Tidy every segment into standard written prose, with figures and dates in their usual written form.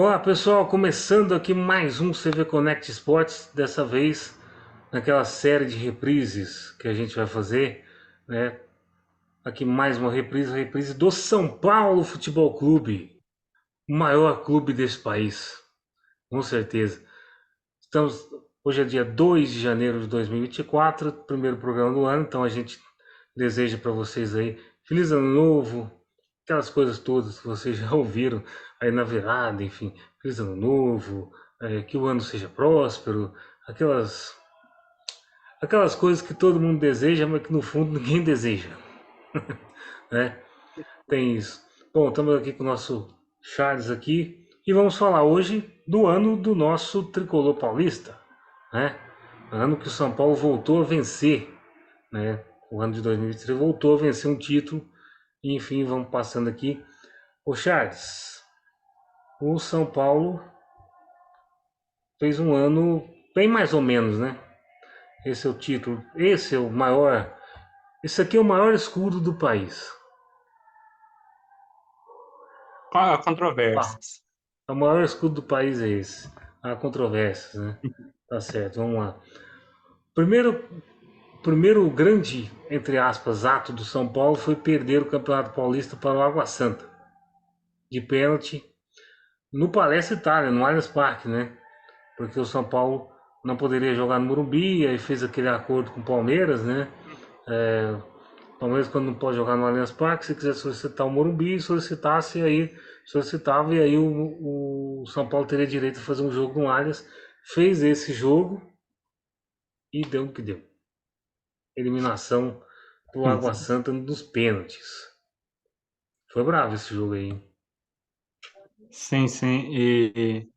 Olá pessoal, começando aqui mais um CV Connect Esportes, dessa vez naquela série de reprises que a gente vai fazer, né? Aqui mais uma reprise, a reprise do São Paulo Futebol Clube, o maior clube desse país, com certeza. Estamos, hoje é dia 2 de janeiro de 2024, primeiro programa do ano, então a gente deseja para vocês aí feliz ano novo, aquelas coisas todas que vocês já ouviram aí na virada, enfim, feliz ano novo, que o ano seja próspero, aquelas aquelas coisas que todo mundo deseja, mas que no fundo ninguém deseja, né? Tem isso. Bom, estamos aqui com o nosso Charles aqui e vamos falar hoje do ano do nosso tricolor paulista, né? Ano que o São Paulo voltou a vencer, né? O ano de 2023 voltou a vencer um título. E, enfim, vamos passando aqui. O Charles, o São Paulo fez um ano bem mais ou menos, né? Esse é o título, esse é o maior, esse aqui é o maior escudo do país. Ah, Controvérsias. o maior escudo do país é esse. Há controvérsias, né? Tá certo, vamos lá. Primeiro, primeiro grande, entre aspas, ato do São Paulo foi perder o Campeonato Paulista para o Água Santa, de pênalti, no Palestra Itália, no Allianz Parque, né? Porque o São Paulo não poderia jogar no Morumbi, aí fez aquele acordo com o Palmeiras, né? É, o Palmeiras, quando não pode jogar no Allianz Parque, se quiser solicitar o Morumbi, solicitasse, aí solicitava, e aí o São Paulo teria direito a fazer um jogo no Allianz. Fez esse jogo e deu o que deu. Eliminação pro Água Santa nos pênaltis. Foi bravo esse jogo aí, hein? Sim, sim. E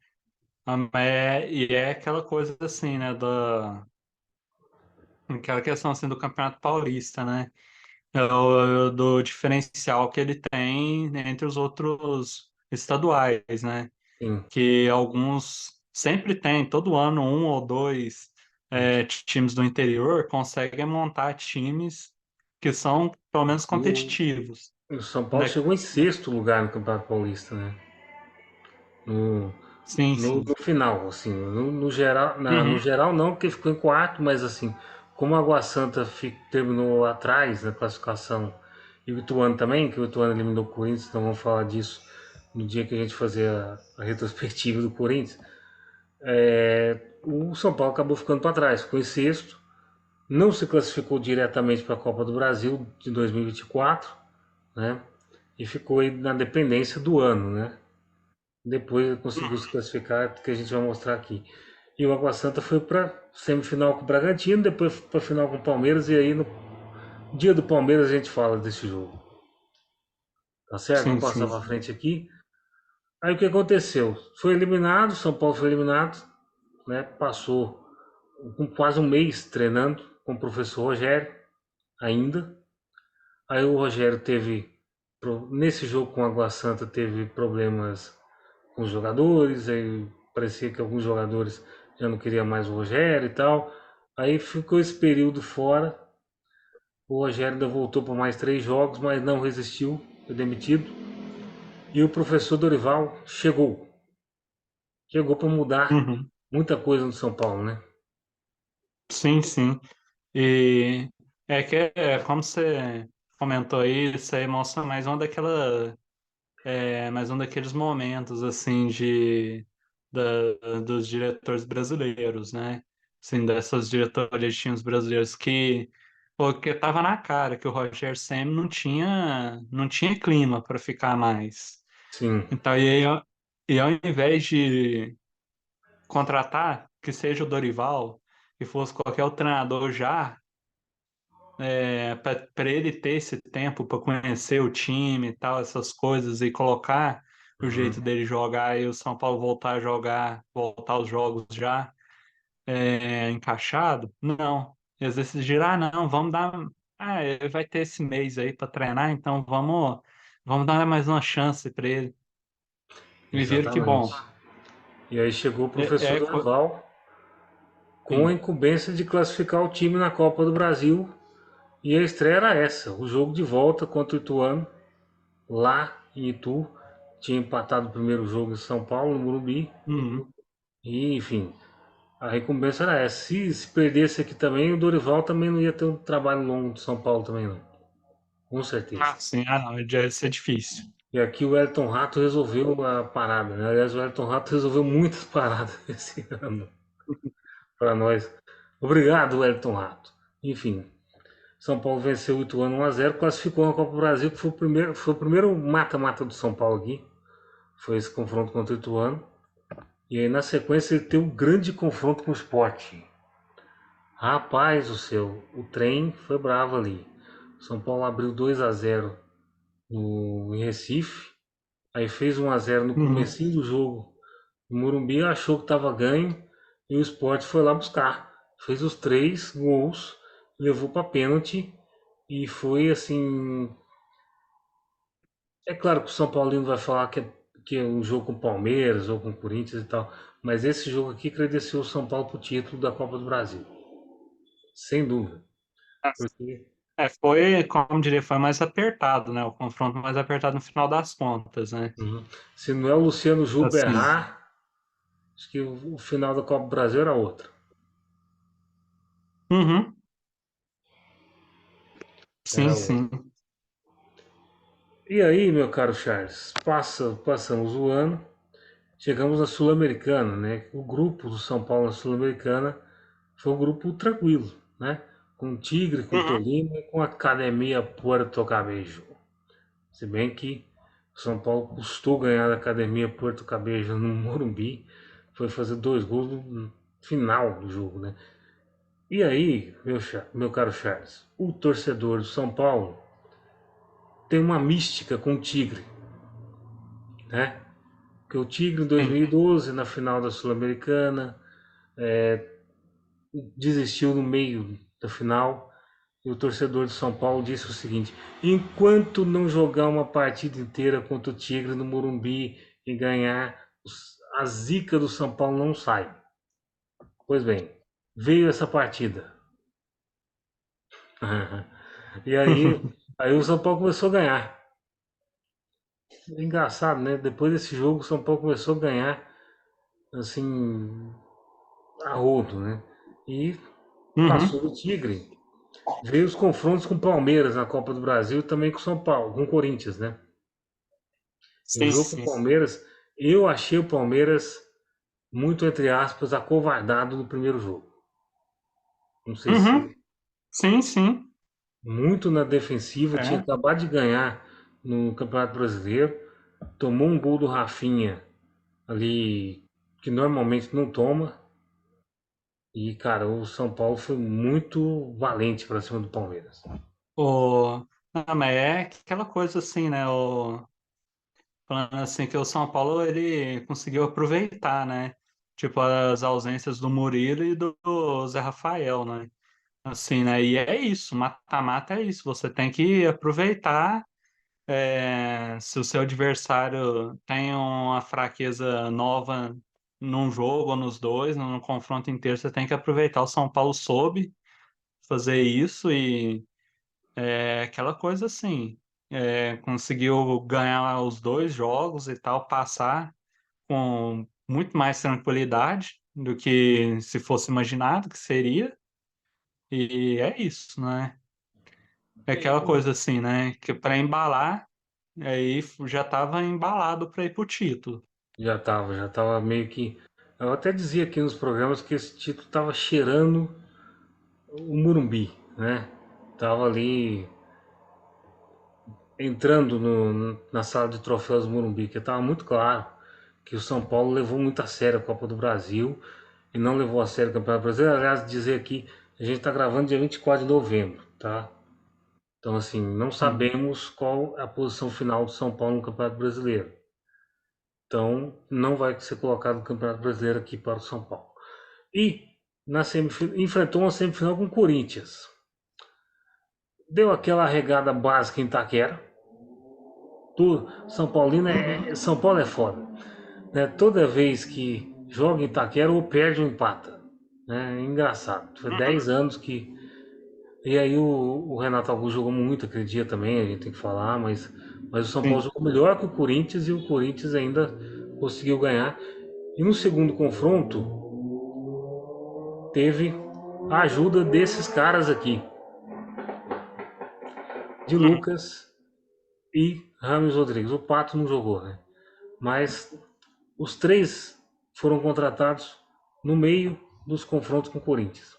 é aquela coisa assim, né? Aquela questão assim do Campeonato Paulista, né? Do diferencial que ele tem entre os outros estaduais, né? Sim. Que alguns sempre tem, todo ano, um ou dois times do interior conseguem montar times que são, pelo menos, E competitivos, o São Paulo né? chegou em sexto lugar no Campeonato Paulista, né? No, Sim, no sim. final, assim, no geral, no Uhum. geral não, porque ficou em quarto, mas assim, como a Água Santa terminou atrás na classificação, e o Ituano também, que o Ituano eliminou o Corinthians, então vamos falar disso no dia que a gente fazer a retrospectiva do Corinthians. O São Paulo acabou ficando para trás, ficou em sexto, não se classificou diretamente para a Copa do Brasil de 2024, né? E ficou aí na dependência do ano, né? Depois conseguiu se classificar, que a gente vai mostrar aqui. E o Água Santa foi para semifinal com o Bragantino, depois para final com o Palmeiras, e aí no dia do Palmeiras a gente fala desse jogo. Tá certo? Sim, Vamos passar sim. para frente aqui. Aí o que aconteceu? Foi eliminado, São Paulo foi eliminado, né? Passou com quase um mês treinando com o professor Rogério ainda. Aí o Rogério teve, nesse jogo com o Água Santa, teve problemas com os jogadores, aí parecia que alguns jogadores já não queriam mais o Rogério e tal. Aí ficou esse período fora. O Rogério ainda voltou para mais 3 jogos, mas não resistiu, foi demitido. E o professor Dorival chegou. Chegou para mudar Uhum. muita coisa no São Paulo, né? Sim, sim. E como você comentou aí, isso aí mostra mais um daqueles momentos assim dos diretores brasileiros, né? Assim, dessas diretorias de times brasileiros porque tava na cara que o Roger Ceni não tinha clima para ficar mais. Sim. Então, ao invés de contratar que seja o Dorival e fosse qualquer outro treinador já, para ele ter esse tempo para conhecer o time e tal, essas coisas, e colocar o Uhum. jeito dele jogar e o São Paulo voltar a jogar, voltar aos jogos já encaixado, não. E às vezes girar, não, vamos dar. Ah, ele vai ter esse mês aí para treinar, então vamos dar mais uma chance para ele. E viram que Exatamente. bom. E aí chegou o É, professor é, co- Dorival com a sim. incumbência de classificar o time na Copa do Brasil. E a estreia era essa, o jogo de volta contra o Ituano, lá em Itu. tinha empatado o primeiro jogo em São Paulo, no Morumbi, Uhum. e enfim, a recompensa era essa. Se perdesse aqui também, o Dorival também não ia ter um trabalho longo de São Paulo também não, com certeza. Ah, sim, ah, não, já ia ser difícil. E aqui o Elton Rato resolveu a parada, né? Aliás, o Elton Rato resolveu muitas paradas esse ano para nós. Obrigado, Elton Rato. Enfim, São Paulo venceu o Ituano 1-0, classificou na Copa do Brasil, que foi o primeiro mata-mata do São Paulo aqui. Foi esse confronto contra o Ituano. E aí na sequência ele teve um grande confronto com o Sport. Rapaz do céu, o trem foi bravo ali. São Paulo abriu 2-0 em Recife, aí fez 1-0 no Uhum. comecinho do jogo. O Morumbi achou que estava ganho e o Sport foi lá buscar. Fez os 3 gols, levou para pênalti e foi assim. É claro que o São Paulino vai falar que é um jogo com o Palmeiras ou com o Corinthians e tal, mas esse jogo aqui credenciou o São Paulo para o título da Copa do Brasil, sem dúvida. Porque, Foi, como diria, foi mais apertado, né? O confronto mais apertado no final das contas, né? uhum, se não é o Luciano Juba Assim. errar, acho que o final da Copa do Brasil era outro. Uhum. Sim, Era outro. sim. E aí, meu caro Charles, passamos o ano, chegamos na Sul-Americana, né? O grupo do São Paulo na Sul-Americana foi um grupo tranquilo, né? Com Tigre, com Uhum. Tolima e com a Academia Puerto Cabello. Se bem que o São Paulo custou ganhar da Academia Puerto Cabello no Morumbi, foi fazer 2 gols no final do jogo, né? E aí, meu caro Charles, o torcedor do São Paulo tem uma mística com o Tigre, né? Porque o Tigre em Sim. 2012, na final da Sul-Americana, desistiu no meio da final. E o torcedor de São Paulo disse o seguinte: enquanto não jogar uma partida inteira contra o Tigre no Morumbi e ganhar, a zica do São Paulo não sai. Pois bem, veio essa partida. E aí o São Paulo começou a ganhar. É engraçado, né? Depois desse jogo, o São Paulo começou a ganhar, assim, a rodo, né? E Uhum. passou do Tigre. Veio os confrontos com o Palmeiras na Copa do Brasil e também com o São Paulo, com o Corinthians, né? E o Sim, jogo com o sim. Palmeiras, eu achei o Palmeiras muito, entre aspas, acovardado no primeiro jogo. Não sei se Uhum. Sim, sim. muito na defensiva, tinha É. acabado de ganhar no Campeonato Brasileiro, tomou um gol do Rafinha ali que normalmente não toma. E, cara, o São Paulo foi muito valente para cima do Palmeiras. Não, mas é aquela coisa assim, né? Falando assim que o São Paulo ele conseguiu aproveitar, né? Tipo as ausências do Murilo e do Zé Rafael, né? Assim, né? E é isso, mata-mata é isso. Você tem que aproveitar. Se o seu adversário tem uma fraqueza nova num jogo ou nos dois, no confronto inteiro, você tem que aproveitar. O São Paulo soube fazer isso e é aquela coisa assim, conseguiu ganhar os dois jogos e tal, passar com muito mais tranquilidade do que se fosse imaginado que seria. E é isso, né? É aquela coisa assim, né? Que para embalar, aí já estava embalado para ir pro título. Já tava meio que. Eu até dizia aqui nos programas que esse título tava cheirando o Murumbi, né? Tava ali entrando na sala de troféus do Morumbi, que estava muito claro que o São Paulo levou muito a sério a Copa do Brasil e não levou a sério o Campeonato Brasileiro. Aliás, dizer aqui, a gente está gravando dia 24 de novembro, tá? Então, assim, não Uhum. sabemos qual é a posição final do São Paulo no Campeonato Brasileiro. Então, não vai ser colocado no Campeonato Brasileiro aqui para o São Paulo. E enfrentou uma semifinal com o Corinthians. Deu aquela regada básica em Itaquera. São Paulino Uhum. São Paulo é foda, né? Toda vez que joga em Itaquera ou perde ou empata, né? É engraçado. Foi Uhum. 10 anos que e aí o Renato Augusto jogou muito aquele dia também, a gente tem que falar, mas Mas o São Paulo sim. jogou melhor que o Corinthians e o Corinthians ainda conseguiu ganhar. E no segundo confronto, teve a ajuda desses caras aqui, de Uhum. Lucas e Rames Rodrigues. O Pato não jogou, né? Mas os três foram contratados no meio dos confrontos com o Corinthians.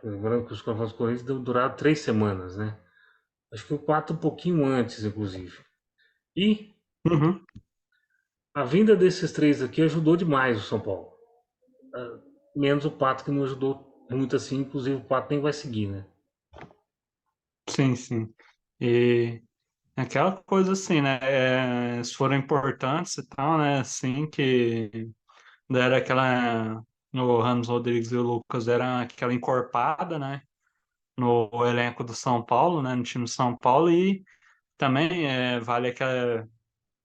Lembrando que os confrontos com o Corinthians duraram 3 semanas, né? Acho que o Pato um pouquinho antes, inclusive. E Uhum. a vinda desses três aqui ajudou demais o São Paulo. Menos o Pato, que não ajudou muito assim. Inclusive o Pato nem vai seguir, né? Sim, sim. E aquela coisa assim, né? Eles foram importantes e tal, né? Assim, que deram aquela. O Ramos Rodrigues e o Lucas deram aquela encorpada, né? No elenco do São Paulo, né? No time do São Paulo. E também vale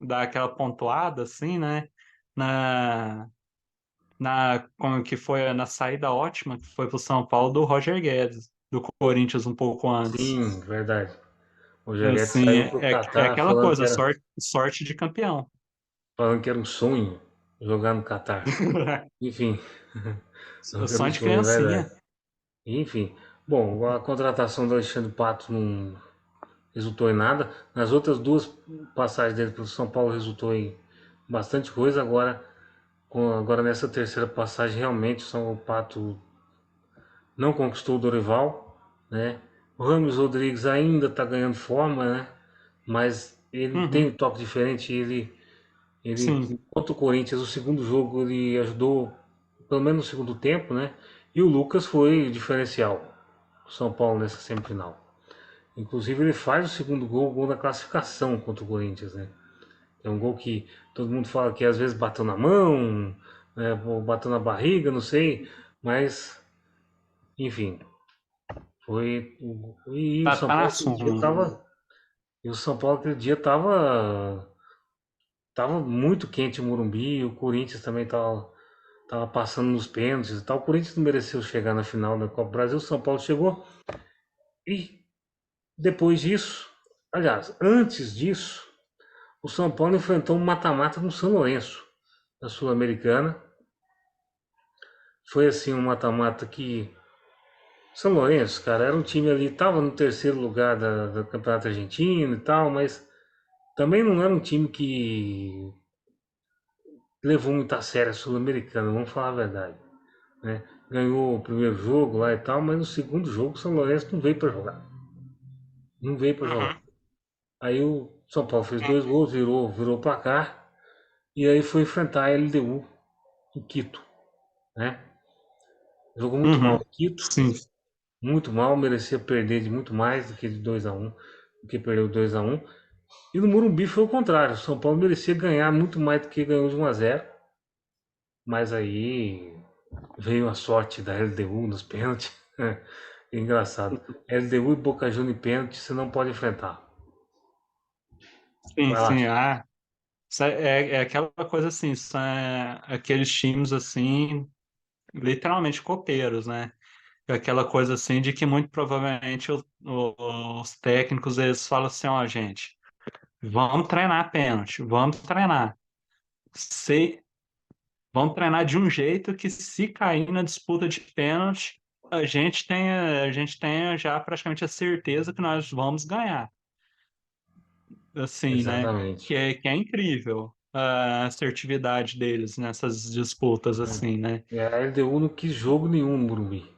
dar aquela pontuada, assim, né? Na, como que foi na saída ótima que foi pro São Paulo do Roger Guedes, do Corinthians um pouco antes. Sim, verdade. O Jaguetes Assim, saiu pro é Catar aquela coisa, sorte de campeão. falando que era um sonho jogar no Catar. Enfim, não era um Sonho de sonho, é criancinha. verdade. Enfim, bom, a contratação do Alexandre Pato não resultou em nada. Nas outras duas passagens dele pelo São Paulo resultou em bastante coisa. Agora nessa terceira passagem, realmente o São Pato não conquistou o Dorival, né? O Ramos Rodrigues ainda está ganhando forma, né? Mas ele tem um Uhum, toque diferente. Ele sim. contra o Corinthians, o segundo jogo ele ajudou, pelo menos no segundo tempo, né? E o Lucas foi diferencial do São Paulo nessa semifinal. Inclusive ele faz o segundo gol, o gol da classificação contra o Corinthians, né? É um gol que todo mundo fala que às vezes bateu na mão, né, ou bateu na barriga, não sei, mas enfim, foi e o São Tá na Paulo aquele dia súmula. tava e o São Paulo aquele dia tava muito quente o Morumbi, o Corinthians também tava passando nos pênaltis e tal. O Corinthians não mereceu chegar na final da Copa do Brasil, o São Paulo chegou e depois disso, aliás, antes disso, o São Paulo enfrentou um mata-mata no São Lourenço, na Sul-Americana. Foi assim um mata-mata que São Lourenço, cara, era um time ali, tava no terceiro lugar do Campeonato Argentino e tal, mas também não era um time que levou muito a sério a Sul-Americana, vamos falar a verdade, né? Ganhou o primeiro jogo lá e tal, mas no segundo jogo o São Lourenço não veio para jogar. Não veio para jogar. Uhum. Aí o São Paulo fez 2 gols, virou o placar e aí foi enfrentar a LDU em Quito, né? Jogou muito mal Uhum. em Quito, Sim, muito mal, merecia perder de muito mais do que de 2-1, do que perdeu 2-1. E no Morumbi foi o contrário, o São Paulo merecia ganhar muito mais do que ganhou de 1-0, mas aí veio a sorte da LDU nos pênaltis. É engraçado. LDU e Boca Juniors em pênalti você não pode enfrentar. sim, Vai lá. sim. Isso é aquela coisa assim, são aqueles times assim, literalmente copeiros, né? É aquela coisa assim de que muito provavelmente os técnicos eles falam assim, ó, gente, vamos treinar pênalti, vamos treinar. Se, vamos treinar de um jeito que se cair na disputa de pênalti, a gente tenha já praticamente a certeza que nós vamos ganhar. Assim, né? Exatamente. Que é incrível a assertividade deles nessas disputas, assim, né? E a LDU não quis jogo nenhum no Morumbi.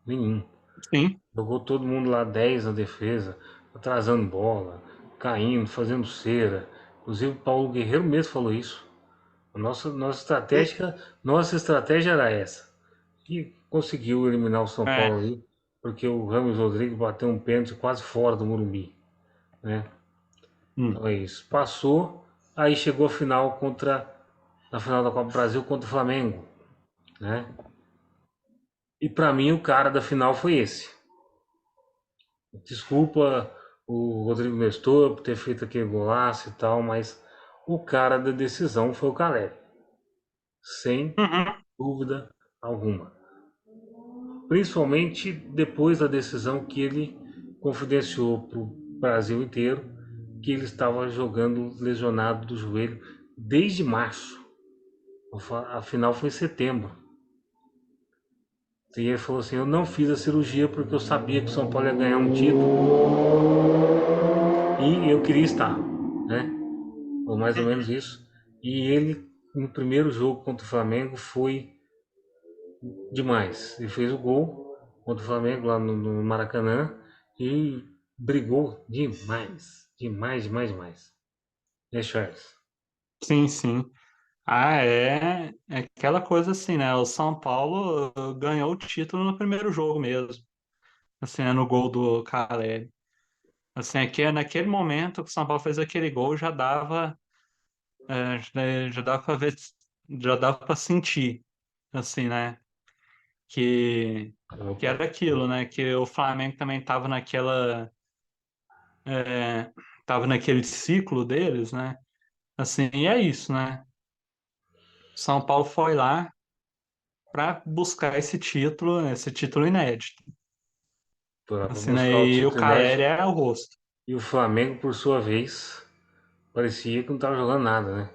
Nenhum. Sim. Jogou todo mundo lá 10 na defesa, atrasando bola, caindo, fazendo cera. Inclusive o Paulo Guerreiro mesmo falou isso. A nossa estratégia era essa. E conseguiu eliminar o São É. Paulo ali, porque o Ramos Rodrigues bateu um pênalti quase fora do Morumbi, né? Hum. Então é isso. Passou, aí chegou na final da Copa do Brasil contra o Flamengo, né? E para mim o cara da final foi esse. Desculpa o Rodrigo Nestor por ter feito aquele golaço e tal, mas o cara da decisão foi o Caleri, sem Uhum. dúvida alguma. Principalmente depois da decisão que ele confidenciou Brasil inteiro, que ele estava jogando lesionado do joelho desde março. A final foi em setembro. E ele falou assim: eu não fiz a cirurgia porque eu sabia que o São Paulo ia ganhar um título e eu queria estar, né? Ou mais ou menos isso. E ele, no primeiro jogo contra o Flamengo, foi demais. Ele fez o gol contra o Flamengo lá no Maracanã e brigou demais. Demais, demais, demais. É, Charles? Sim, sim. Ah, é aquela coisa assim, né? O São Paulo ganhou o título no primeiro jogo mesmo, assim, né? No gol do Caleri. Assim, naquele momento que o São Paulo fez aquele gol, já dava para ver, já dava para sentir, assim, né? Que, que Opa. era aquilo, né? Que o Flamengo também tava naquele ciclo deles, né? Assim, e é isso, né? São Paulo foi lá para buscar esse título inédito. Para Assim, né? buscar o E o título inédito. Caleri é o rosto. E o Flamengo, por sua vez, parecia que não estava jogando nada, né?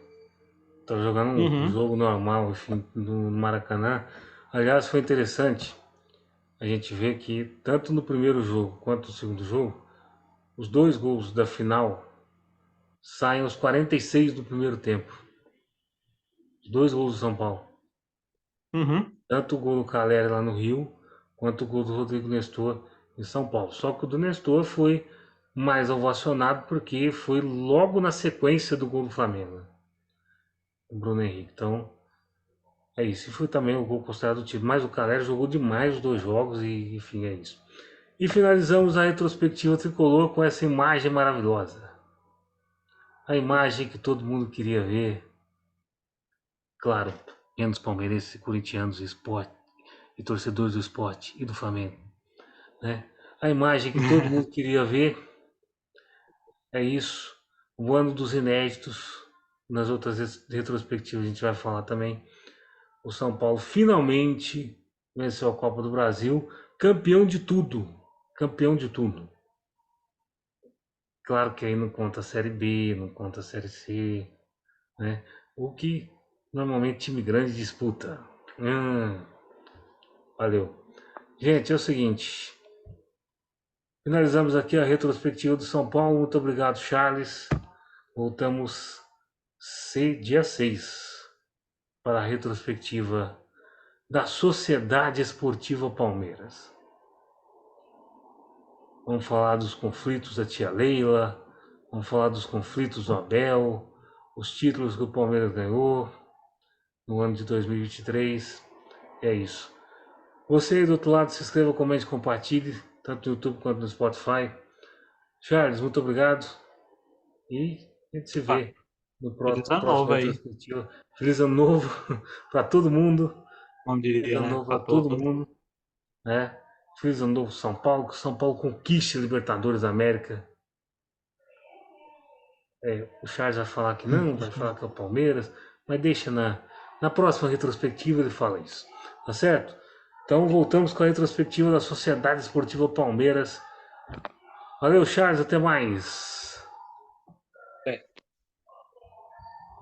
Tava jogando um Uhum, jogo normal, enfim, no Maracanã. Aliás, foi interessante a gente ver que tanto no primeiro jogo quanto no segundo jogo, os dois gols da final saem aos 46 do primeiro tempo. Os dois gols do São Paulo. uhum. Tanto o gol do Caleri lá no Rio, quanto o gol do Rodrigo Nestor em São Paulo. Só que o do Nestor foi mais ovacionado porque foi logo na sequência do gol do Flamengo, né? O Bruno Henrique. Então, é isso. E foi também o gol considerado o título. Mas o Caleri jogou demais os dois jogos e, enfim, é isso. E finalizamos a retrospectiva tricolor com essa imagem maravilhosa. A imagem que todo mundo queria ver. Claro, menos palmeirenses e corintianos e esporte, e torcedores do esporte e do Flamengo, né? A imagem que todo mundo queria ver é isso. O ano dos inéditos. Nas outras retrospectivas a gente vai falar também. O São Paulo finalmente venceu a Copa do Brasil, campeão de tudo. Campeão de tudo. Claro que aí não conta a Série B, não conta a Série C, né? O que normalmente time grande disputa. Valeu. Gente, é o seguinte. Finalizamos aqui a retrospectiva do São Paulo. Muito obrigado, Charles. Voltamos dia 6 para a retrospectiva da Sociedade Esportiva Palmeiras. Vamos falar dos conflitos da tia Leila, vamos falar dos conflitos do Abel, os títulos que o Palmeiras ganhou no ano de 2023. É isso. Você aí do outro lado, se inscreva, comente, compartilhe, tanto no YouTube quanto no Spotify. Charles, muito obrigado. E a gente se Ah, vê no feliz ano próximo novo aí, retrospectiva. Feliz ano novo para todo mundo. como Feliz diria, ano né? novo Para para todo todos. mundo, né? Feliz ano novo São Paulo, que São Paulo conquiste a Libertadores da América. O Charles vai falar que não, vai falar que é o Palmeiras, mas deixa na próxima retrospectiva ele fala isso, tá certo? Então voltamos com a retrospectiva da Sociedade Esportiva Palmeiras. Valeu, Charles, até mais.